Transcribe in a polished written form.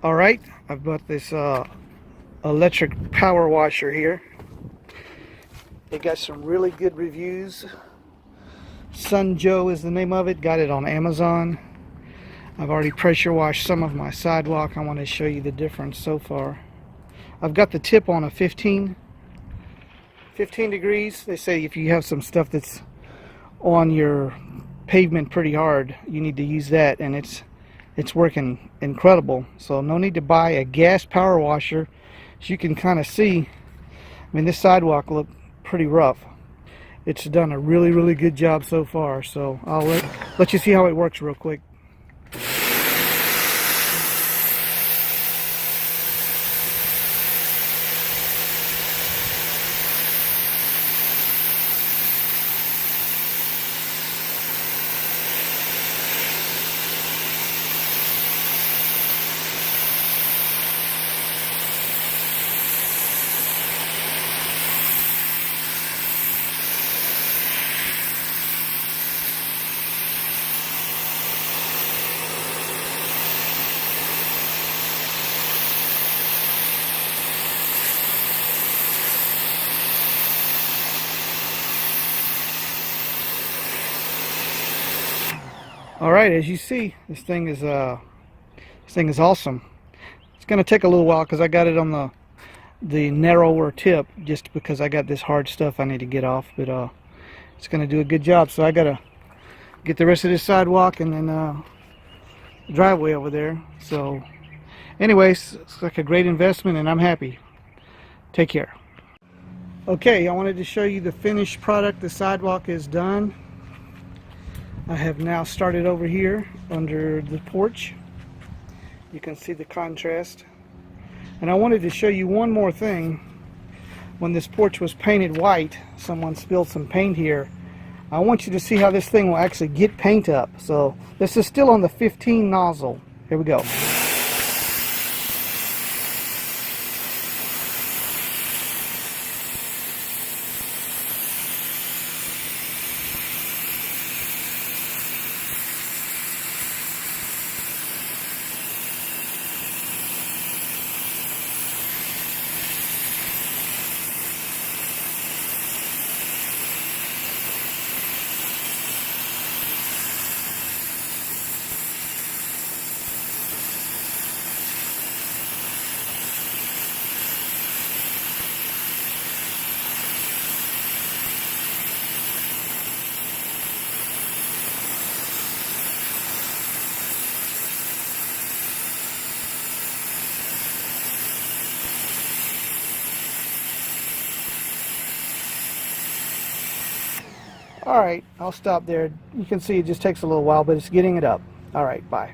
Alright, I've bought this electric power washer here. They got some really good reviews. Sun Joe is the name of it. Got it on Amazon. I've already pressure washed some of my sidewalk. I want to show you the difference so far. I've got the tip on a 15 degrees. They say if you have some stuff that's on your pavement pretty hard, you need to use that, and it's working incredible. So no need to buy a gas power washer. As you can kind of see, I mean, this sidewalk looked pretty rough. It's done a really good job so far. So I'll let you see how it works real quick. Alright, as you see, this thing is awesome. It's going to take a little while because I got it on the narrower tip, just because I got this hard stuff I need to get off, but it's going to do a good job. So I got to get the rest of this sidewalk and then driveway over there. So anyways, it's like a great investment and I'm happy. Take care. Okay, I wanted to show you the finished product. The sidewalk is done. I have now started over here under the porch. You can see the contrast. And I wanted to show you one more thing. When this porch was painted white, someone spilled some paint here. I want you to see how this thing will actually get paint up. So this is still on the 15 nozzle. Here we go. Alright, I'll stop there. You can see it just takes a little while, but it's getting it up. Alright, bye.